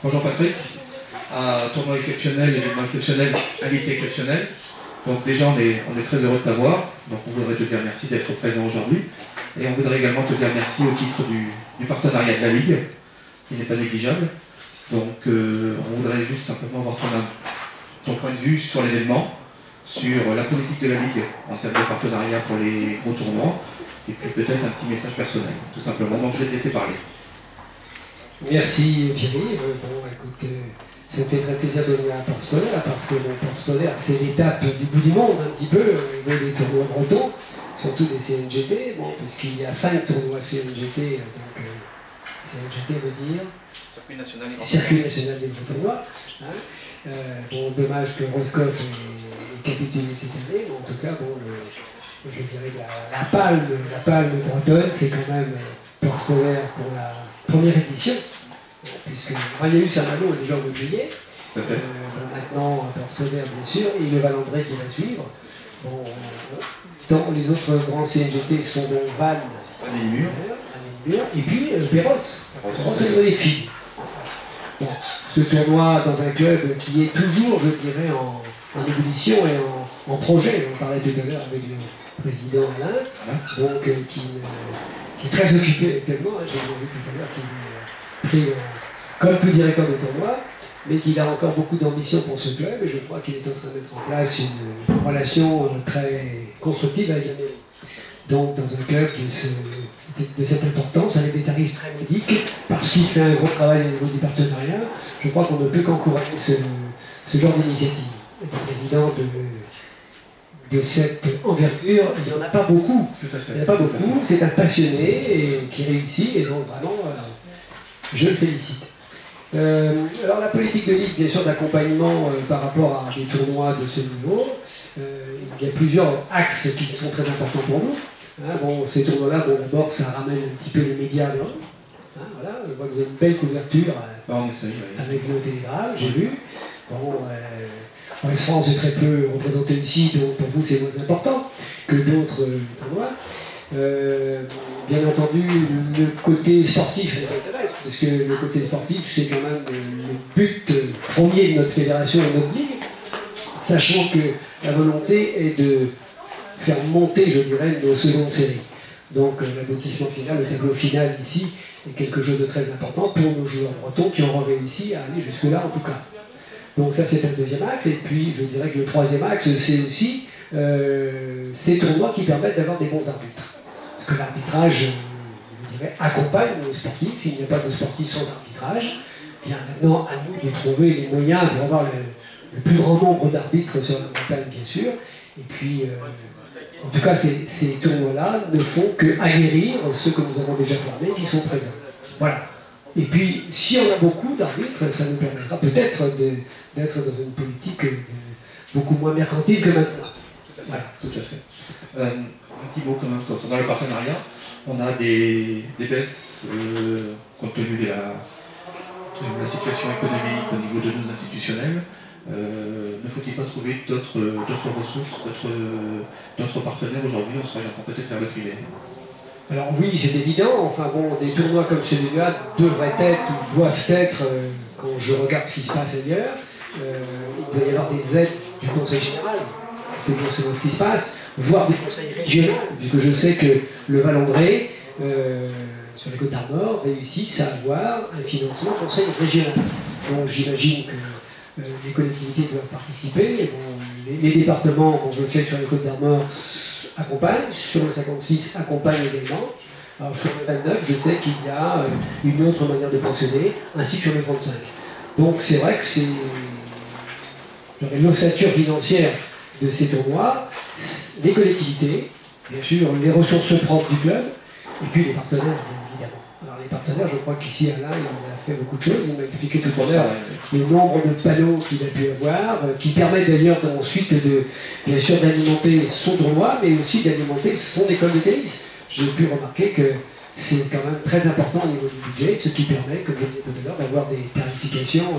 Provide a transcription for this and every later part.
Bonjour Patrick, à tournoi exceptionnel, événement exceptionnel, invité exceptionnel. Donc déjà on est très heureux de t'avoir, donc on voudrait te dire merci d'être présent aujourd'hui. Et on voudrait également te dire merci au titre du partenariat de la Ligue, qui n'est pas négligeable. Donc on voudrait juste simplement avoir ton point de vue sur l'événement, sur la politique de la Ligue en termes de partenariat pour les gros tournois, et puis peut-être un petit message personnel, tout simplement. Donc je vais te laisser parler. Merci Pierre-Yves. Bon, écoute, ça me fait très plaisir de venir à Port-Scolaire, parce que Port-Scolaire, c'est l'étape du bout du monde, un petit peu, au niveau des tournois bretons, surtout des CNGT, bon, puisqu'il y a 5 tournois CNGT, donc CNGT veut dire Circuit national des grands tournois. Hein. Bon, dommage que Roscoff ait capitulé cette année, mais en tout cas, bon, je dirais que la palme bretonne, c'est quand même Port-Scolaire pour la première édition, puisque Ranius Saint-Malo est déjà au mois de juillet. Maintenant, Port-Scolaire, bien sûr, et le Valandré qui va suivre. Bon, dans les autres grands CNGT sont donc Vannes, et puis Perros au niveau des filles. Bon, ce tournoi dans un club qui est toujours, je dirais, en ébullition et en projet. On parlait tout à l'heure avec le président Alain, donc qui est très occupé actuellement. J'ai vu tout à l'heure qu'il est pris comme tout directeur de tournoi, mais qu'il a encore beaucoup d'ambition pour ce club, et je crois qu'il est en train de mettre en place une relation très constructive avec la mairie. Donc dans un club de cette importance, avec des tarifs très modiques, parce qu'il fait un gros travail au niveau du partenariat, je crois qu'on ne peut qu'encourager ce genre d'initiative. Le président de cette envergure, il n'y en a pas beaucoup. Il n'y en a pas beaucoup, c'est un passionné et qui réussit, et donc vraiment, je le félicite. Alors la politique de Ligue, bien sûr, d'accompagnement par rapport à des tournois de ce niveau, il y a plusieurs axes qui sont très importants pour nous. Hein, bon, ces tournois-là, bon, d'abord, ça ramène un petit peu les médias à l'heure. Hein, voilà, je vois que vous avez une belle couverture avec nos télégrammes, j'ai vu. Bon, West France est très peu représenté ici, donc pour vous c'est moins important que d'autres tournois. Bien entendu, le côté sportif nous intéresse, parce que le côté sportif, c'est quand même le but premier de notre fédération et de notre ligue, sachant que la volonté est de faire monter, je dirais, nos secondes séries. Donc l'aboutissement final, le tableau final ici, est quelque chose de très important pour nos joueurs bretons qui auront réussi à aller jusque-là en tout cas. Donc ça c'est un deuxième axe, et puis je dirais que le troisième axe, c'est aussi ces tournois qui permettent d'avoir des bons arbitres. Parce que l'arbitrage, je dirais, accompagne nos sportifs, il n'y a pas de sportifs sans arbitrage. Bien maintenant, à nous de trouver les moyens pour avoir le plus grand nombre d'arbitres sur la montagne, bien sûr. Et puis, en tout cas, ces tournois-là ne font qu'aguerrir ceux que nous avons déjà formés, qui sont présents. Voilà. Et puis, si on a beaucoup d'arbitres, ça nous permettra peut-être d'être dans une politique beaucoup moins mercantile que maintenant. Voilà. Tout à fait. Un petit mot quand même concernant le partenariat. On a des baisses compte tenu de la situation économique au niveau de nos institutionnels. Ne faut-il pas trouver d'autres ressources, d'autres partenaires aujourd'hui en s'orientant peut-être vers le privé? Alors oui, c'est évident. Enfin bon, des tournois comme celui-là devraient être ou doivent être, quand je regarde ce qui se passe ailleurs, il doit y avoir des aides du Conseil général. C'est souvent ce qui se passe, voire des conseils régionaux, puisque je sais que le Valandré, sur les Côtes d'Armor, réussissent à avoir un financement conseil régional. Donc j'imagine que les collectivités doivent participer. Et bon, les départements, bon, je sais que sur les Côtes d'Armor, accompagnent, sur le 56 accompagnent également. Alors sur le 29, je sais qu'il y a une autre manière de pensionner, ainsi que sur le 35. Donc c'est vrai que c'est l'ossature financière de ces tournois, les collectivités, bien sûr, les ressources propres du club, et puis les partenaires, bien évidemment. Alors les partenaires, je crois qu'ici, Alain, il a fait beaucoup de choses. Il m'a expliqué tout à l'heure le nombre de panneaux qu'il a pu avoir, qui permettent d'ailleurs ensuite, bien sûr, d'alimenter son tournoi, mais aussi d'alimenter son école de tennis. J'ai pu remarquer que c'est quand même très important au niveau du budget, ce qui permet, comme je l'ai dit tout à l'heure, d'avoir des tarifications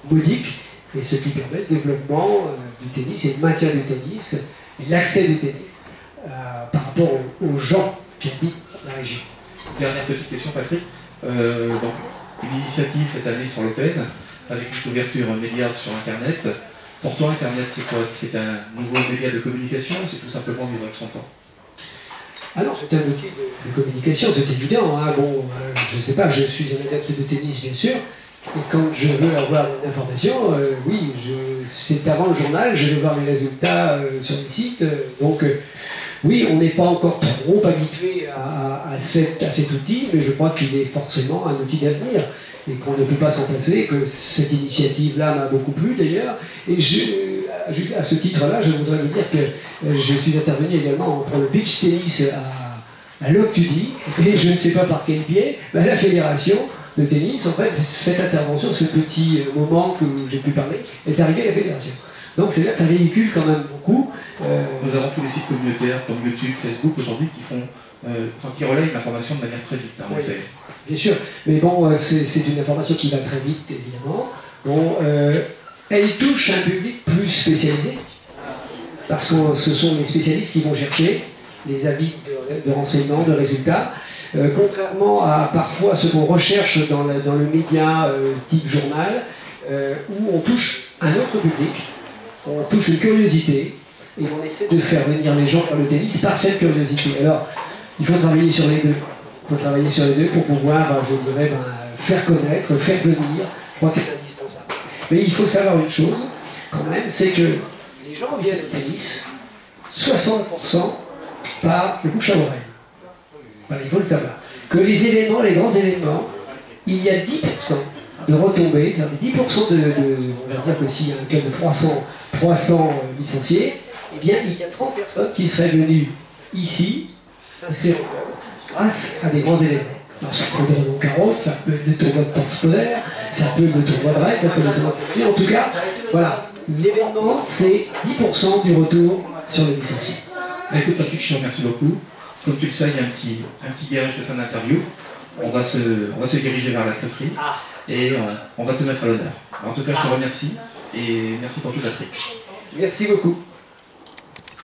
modiques, et ce qui permet le développement du tennis et le maintien du tennis, et l'accès du tennis par rapport aux gens qui habitent la région. Dernière petite question, Patrick. Donc, une initiative cette année sur l'Open. avec une couverture média sur Internet. Pour toi, Internet, c'est quoi? C'est un nouveau média de communication ou c'est tout simplement vivre avec son temps? Ah non, c'est un outil de communication, c'est évident. Hein. Bon, je ne sais pas, je suis un adepte de tennis, bien sûr. Et quand je veux avoir une information, oui, c'est avant le journal, je vais voir les résultats sur les sites. Donc, oui, on n'est pas encore trop habitué à cet outil, mais je crois qu'il est forcément un outil d'avenir et qu'on ne peut pas s'en passer, que cette initiative-là m'a beaucoup plu d'ailleurs. Et juste à ce titre-là, je voudrais vous dire que je suis intervenu également pour le beach tennis à l'Octudie, et je ne sais pas par quel biais, mais la fédération de tennis, en fait, cette intervention, ce petit moment que j'ai pu parler, est arrivé à la fédération. Donc c'est-à-dire que ça véhicule quand même beaucoup. Nous avons tous les sites communautaires comme YouTube, Facebook aujourd'hui qui relayent l'information de manière très vite, en Oui, effet. bien sûr, mais bon, c'est une information qui va très vite, évidemment. Bon, elle touche un public plus spécialisé, parce que ce sont les spécialistes qui vont chercher les avis de renseignements, de résultats. Contrairement à parfois ce qu'on recherche dans le média type journal, où on touche un autre public, on touche une curiosité, et on essaie de faire venir les gens vers le tennis par cette curiosité. Alors, il faut travailler sur les deux. Il faut travailler sur les deux pour pouvoir, je dirais, faire connaître, faire venir. Je crois que c'est indispensable. Mais il faut savoir une chose, quand même, c'est que les gens viennent au tennis, 60% par le bouche à oreille. Voilà, il faut le savoir. Que les événements, les grands événements, il y a 10% de retombées, c'est-à-dire 10% on va dire que s'il y a un club de 300 licenciés, eh bien il y a 30 personnes qui seraient venues ici s'inscrire au club grâce à des grands événements. Alors, ça peut être Roland Garros, ça peut être des tournois de porte scolaire, ça peut être des tournois de raid, ça peut être des tournois de... En tout cas, voilà, l'événement c'est 10% du retour sur les licenciés. Écoute Patrick, je te remercie beaucoup. Comme tu le sais, il y a un petit gage de fin d'interview. On va se diriger vers la crêperie et on va te mettre à l'honneur. En tout cas, je te remercie et merci pour tout Patrick. Merci beaucoup.